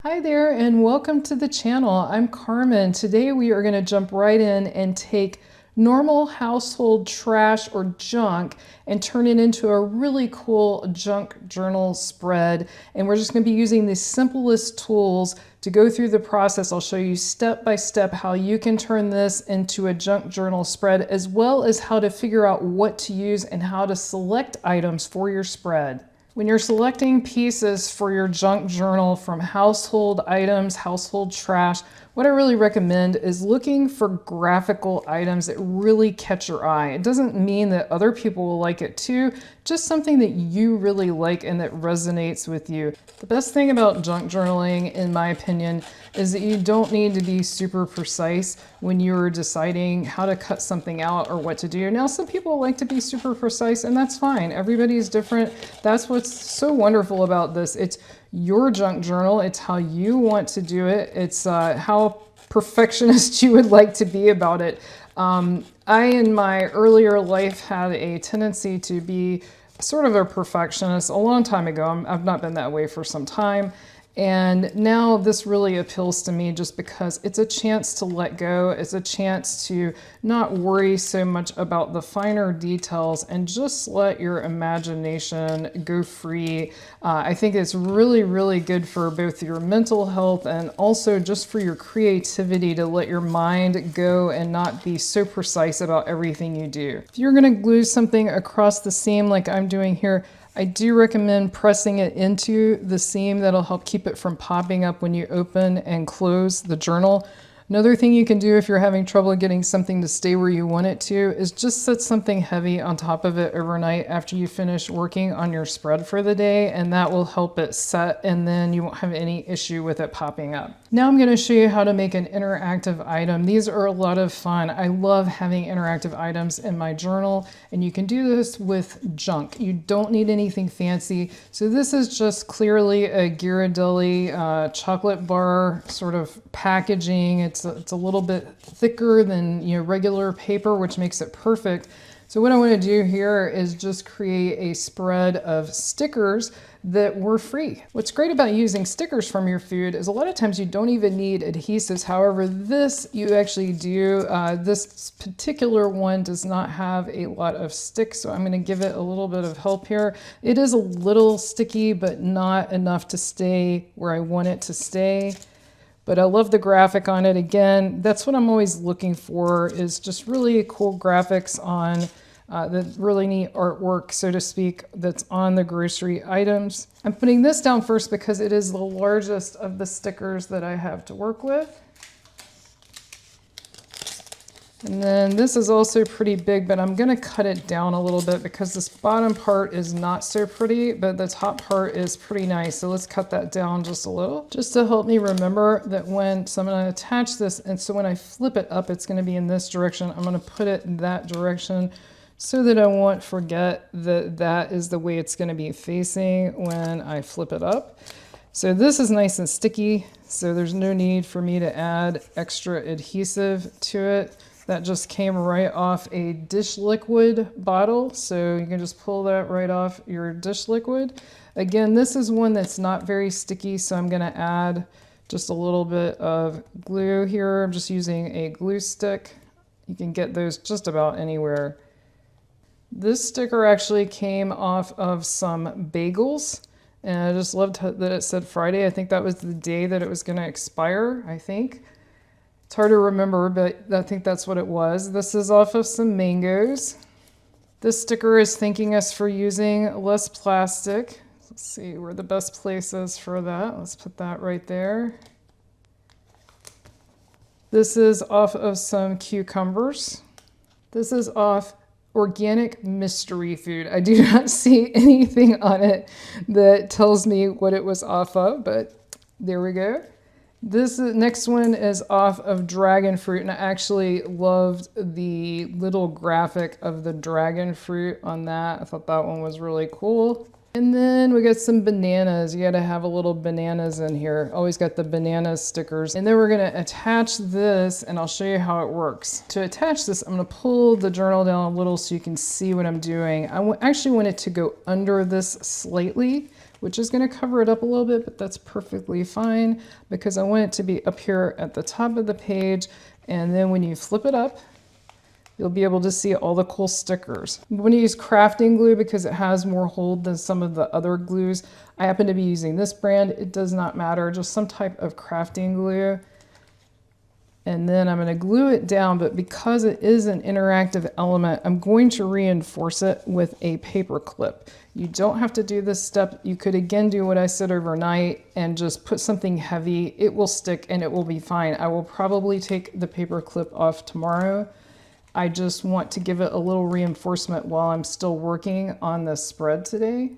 Hi there and welcome to the channel. I'm Carmen. Today we are going to jump right in and take normal household trash or junk and turn it into a really cool junk journal spread. And we're just going to be using the simplest tools to go through the process. I'll show you step by step how you can turn this into a junk journal spread, as well as how to figure out what to use and how to select items for your spread. When you're selecting pieces for your junk journal from household items, household trash, what I really recommend is looking for graphical items that really catch your eye. It doesn't mean that other people will like it too, just something that you really like and that resonates with you. The best thing about junk journaling, in my opinion, is that you don't need to be super precise when you're deciding how to cut something out or what to do. Now, some people like to be super precise, and that's fine. Everybody's different. That's what's so wonderful about this. It's your junk journal. It's how you want to do it. It's how perfectionist you would like to be about it. I, in my earlier life, had a tendency to be sort of a perfectionist a long time ago. I've not been that way for some time. And now this really appeals to me just because it's a chance to let go. It's a chance to not worry so much about the finer details and just let your imagination go free. I think it's really, really good for both your mental health and also just for your creativity to let your mind go and not be so precise about everything you do. If you're going to glue something across the seam like I'm doing here, I do recommend pressing it into the seam. That'll help keep it from popping up when you open and close the journal. Another thing you can do if you're having trouble getting something to stay where you want it to is just set something heavy on top of it overnight after you finish working on your spread for the day, and that will help it set, and then you won't have any issue with it popping up. Now I'm going to show you how to make an interactive item. These are a lot of fun. I love having interactive items in my journal, and you can do this with junk. You don't need anything fancy. So this is just clearly a Ghirardelli chocolate bar sort of packaging. It's a little bit thicker than regular paper, which makes it perfect. So what I want to do here is just create a spread of stickers that were free. What's great about using stickers from your food is a lot of times you don't even need adhesives. However, this you actually do. This particular one does not have a lot of stick, so I'm going to give it a little bit of help here. It is a little sticky, but not enough to stay where I want it to stay. But I love the graphic on it. Again, that's what I'm always looking for, is just really cool graphics on the really neat artwork, so to speak, that's on the grocery items. I'm putting this down first because it is the largest of the stickers that I have to work with. And then this is also pretty big, but I'm going to cut it down a little bit because this bottom part is not so pretty, but the top part is pretty nice. So let's cut that down just a little, just to help me remember that so I'm going to attach this, and so when I flip it up, it's going to be in this direction. I'm going to put it in that direction so that I won't forget that that is the way it's going to be facing when I flip it up. So this is nice and sticky, so there's no need for me to add extra adhesive to it. That just came right off a dish liquid bottle, so you can just pull that right off your dish liquid. Again, this is one that's not very sticky, so I'm going to add just a little bit of glue here. I'm just using a glue stick. You can get those just about anywhere. This sticker actually came off of some bagels, and I just loved that it said Friday. I think that was the day that it was going to expire, I think. It's hard to remember, but I think that's what it was. This is off of some mangoes. This sticker is thanking us for using less plastic. Let's see where the best place is for that. Let's put that right there. This is off of some cucumbers. This is off organic mystery food. I do not see anything on it that tells me what it was off of, but there we go. This next one is off of dragon fruit, and I actually loved the little graphic of the dragon fruit on that. I thought that one was really cool. And then we got some bananas. You got to have a little bananas in here. Always got the banana stickers. And then we're going to attach this, and I'll show you how it works. To attach this, I'm going to pull the journal down a little so you can see what I'm doing. I actually want it to go under this slightly, which is going to cover it up a little bit, but that's perfectly fine because I want it to be up here at the top of the page. And then when you flip it up, you'll be able to see all the cool stickers. I'm going to use crafting glue because it has more hold than some of the other glues. I happen to be using this brand. It does not matter, just some type of crafting glue. And then I'm going to glue it down, but because it is an interactive element, I'm going to reinforce it with a paper clip. You don't have to do this step. You could again do what I said overnight and just put something heavy. It will stick and it will be fine. I will probably take the paper clip off tomorrow. I just want to give it a little reinforcement while I'm still working on the spread today.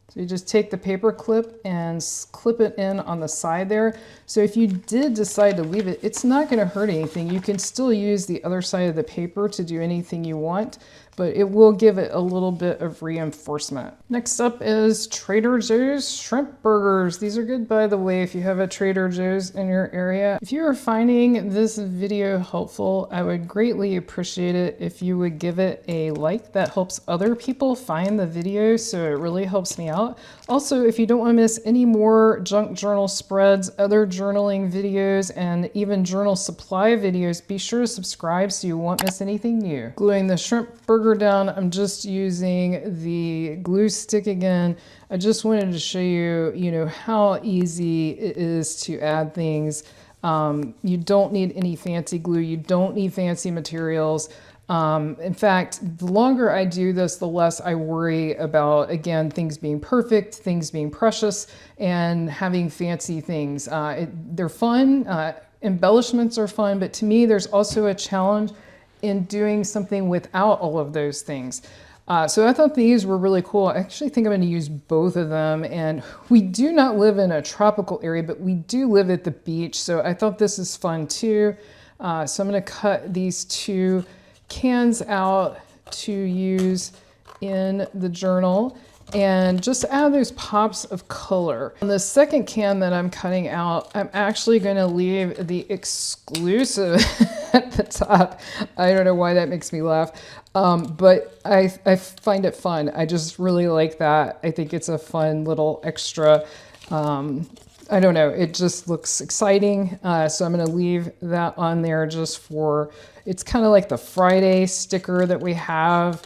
So you just take the paper clip and clip it in on the side there. So if you did decide to leave it, it's not going to hurt anything. You can still use the other side of the paper to do anything you want, but it will give it a little bit of reinforcement. Next up is Trader Joe's shrimp burgers. These are good, by the way, if you have a Trader Joe's in your area. If you are finding this video helpful, I would greatly appreciate it if you would give it a like. That helps other people find the video, so it really helps me out. Also, if you don't want to miss any more junk journal spreads, other journaling videos, and even journal supply videos, be sure to subscribe so you won't miss anything new. Gluing the shrimp burger down, I'm just using the glue stick again. I just wanted to show you, how easy it is to add things. You don't need any fancy glue. You don't need fancy materials. In fact, the longer I do this, the less I worry about, again, things being perfect, things being precious, and having fancy things. They're fun. Embellishments are fun, but to me, there's also a challenge in doing something without all of those things. So I thought these were really cool. I actually think I'm going to use both of them. And we do not live in a tropical area, but we do live at the beach. So I thought this is fun too. So I'm going to cut these two cans out to use in the journal and just add those pops of color. On the second can that I'm cutting out, I'm actually going to leave the exclusive at the top. I don't know why that makes me laugh, but I find it fun. I just really like that. I think it's a fun little extra. I don't know, it just looks exciting. So I'm going to leave that on there just for, it's kind of like the Friday sticker that we have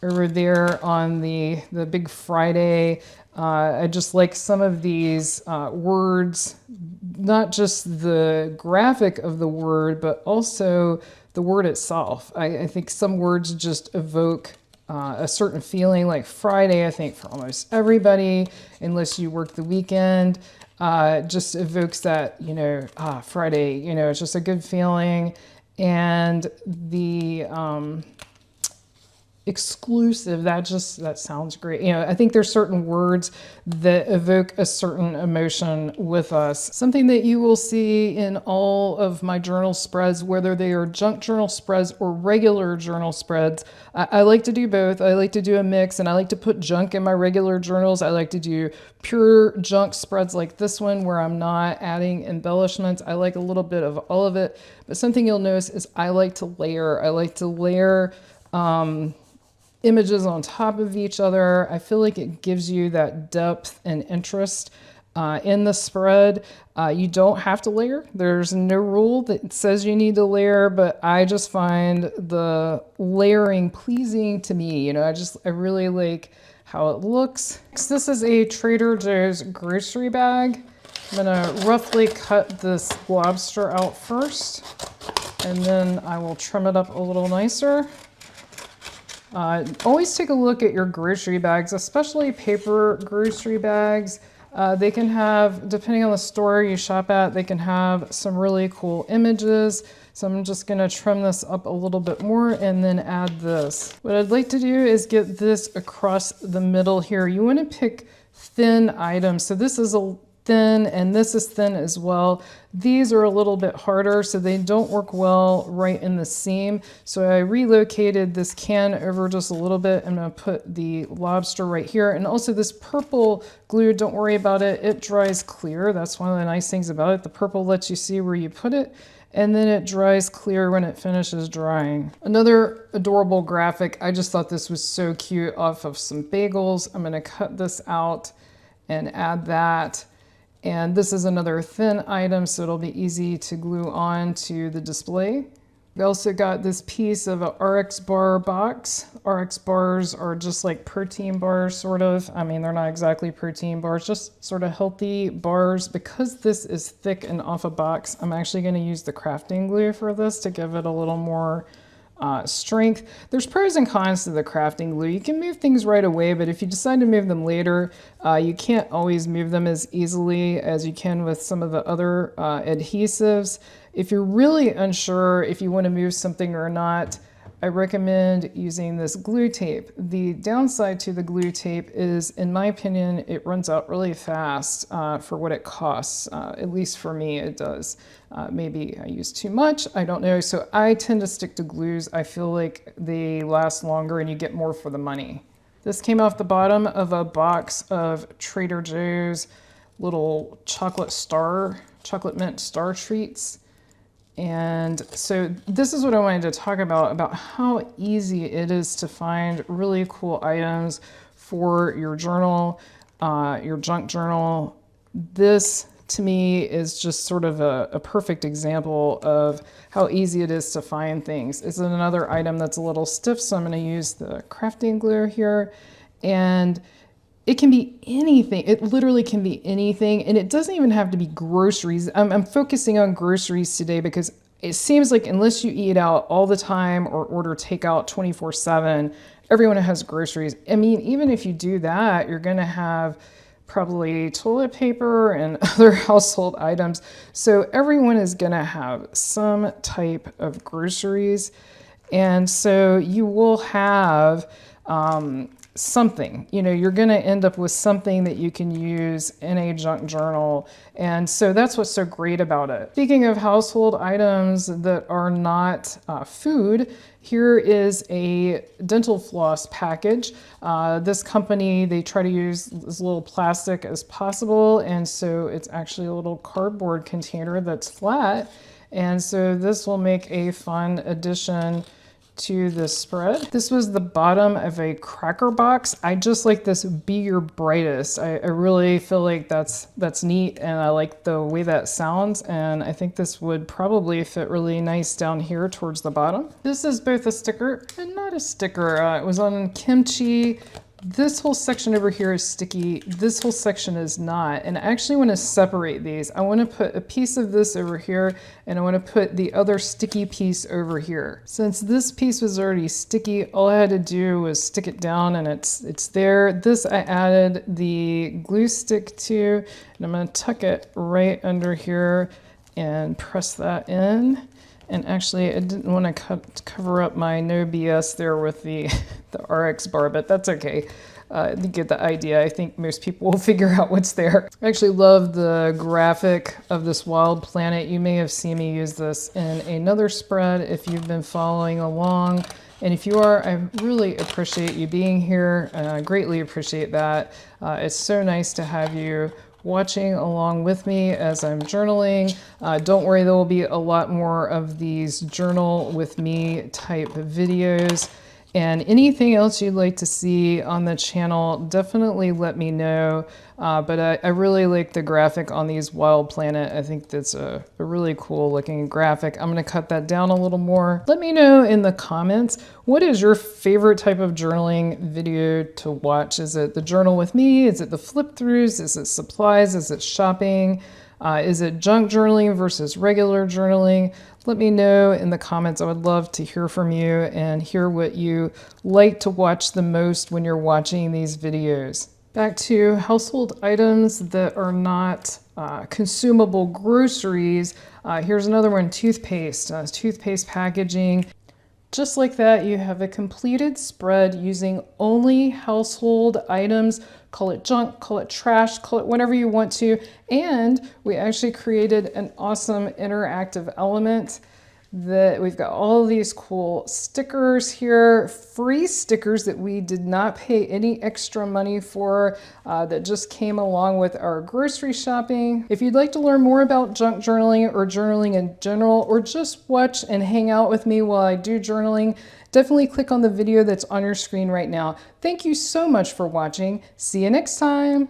over there on the big Friday. I just like some of these words, not just the graphic of the word, but also the word itself. I think some words just evoke a certain feeling, like Friday, I think for almost everybody, unless you work the weekend, just evokes that, Friday, it's just a good feeling. And the exclusive, that sounds great. I think there's certain words that evoke a certain emotion with us. Something that you will see in all of my journal spreads, whether they are junk journal spreads or regular journal spreads. I like to do both. I like to do a mix, and I like to put junk in my regular journals. I like to do pure junk spreads like this one where I'm not adding embellishments. I like a little bit of all of it. But something you'll notice is I like to layer. I like to layer images on top of each other. I feel like it gives you that depth and interest in the spread. You don't have to layer. There's no rule that says you need to layer, but I just find the layering pleasing to me. I really like how it looks. This is a Trader Joe's grocery bag. I'm gonna roughly cut this lobster out first, and then I will trim it up a little nicer. Always take a look at your grocery bags, especially paper grocery bags. They can have, depending on the store you shop at, they can have some really cool images. So I'm just going to trim this up a little bit more and then add this. What I'd like to do is get this across the middle here. You want to pick thin items. So this is a thin and this is thin as well. These are a little bit harder, so they don't work well right in the seam. So I relocated this can over just a little bit. I'm going to put the lobster right here. And also this purple glue, don't worry about it. It dries clear. That's one of the nice things about it. The purple lets you see where you put it. and then it dries clear when it finishes drying. Another adorable graphic, I just thought this was so cute, off of some bagels. I'm gonna cut this out and add that. And this is another thin item, so it'll be easy to glue on to the display. We also got this piece of a RX bar box. RX bars are just like protein bars, sort of. I mean, they're not exactly protein bars, just sort of healthy bars. Because this is thick and off a box, I'm actually going to use the crafting glue for this to give it a little more strength. There's pros and cons to the crafting glue. You can move things right away, but if you decide to move them later, you can't always move them as easily as you can with some of the other adhesives. If you're really unsure if you want to move something or not, I recommend using this glue tape. The downside to the glue tape is, in my opinion, it runs out really fast for what it costs. At least for me, it does. Maybe I use too much, I don't know. So I tend to stick to glues. I feel like they last longer and you get more for the money. This came off the bottom of a box of Trader Joe's little chocolate mint star treats. And so this is what I wanted to talk about how easy it is to find really cool items for your journal, your junk journal. This, to me, is just sort of a perfect example of how easy it is to find things. It's another item that's a little stiff, so I'm going to use the crafting glue here. And it can be anything. It literally can be anything. And it doesn't even have to be groceries. I'm focusing on groceries today because it seems like unless you eat out all the time or order takeout 24/7, everyone has groceries. I mean, even if you do that, you're going to have probably toilet paper and other household items. So everyone is going to have some type of groceries. And so you will have something, you're going to end up with something that you can use in a junk journal. And so that's what's so great about it. Speaking of household items that are not food, here is a dental floss package. This company, they try to use as little plastic as possible. And so it's actually a little cardboard container that's flat. And so this will make a fun addition to the spread. This was the bottom of a cracker box. I just like this Be Your Brightest. I really feel like that's neat, and I like the way that sounds, and I think this would probably fit really nice down here towards the bottom. This is both a sticker and not a sticker. It was on kimchi. This whole section over here is sticky. This whole section is not. And I actually want to separate these. I want to put a piece of this over here, and I want to put the other sticky piece over here. Since this piece was already sticky, all I had to do was stick it down and it's there. This I added the glue stick to, and I'm going to tuck it right under here and press that in. And actually, I didn't want to cover up my no BS there with the RX bar, but that's okay. You get the idea. I think most people will figure out what's there. I actually love the graphic of this wild planet. You may have seen me use this in another spread if you've been following along. And if you are, I really appreciate you being here. I greatly appreciate that. It's so nice to have you watching along with me as I'm journaling. Don't worry, there will be a lot more of these journal with me type videos. And anything else you'd like to see on the channel, definitely let me know. But I really like the graphic on these Wild Planet. I think that's a really cool looking graphic. I'm going to cut that down a little more. Let me know in the comments, what is your favorite type of journaling video to watch? Is it the journal with me? Is it the flip throughs? Is it supplies? Is it shopping? Is it junk journaling versus regular journaling? Let me know in the comments. I would love to hear from you and hear what you like to watch the most when you're watching these videos. Back to household items that are not consumable groceries. Here's another one, toothpaste. Toothpaste packaging. Just like that, you have a completed spread using only household items. Call it junk, call it trash, call it whatever you want to. And we actually created an awesome interactive element. We've got all of these cool stickers here, free stickers that we did not pay any extra money for, that just came along with our grocery shopping. If you'd like to learn more about junk journaling or journaling in general, or just watch and hang out with me while I do journaling, definitely click on the video that's on your screen right now. Thank you so much for watching. See you next time.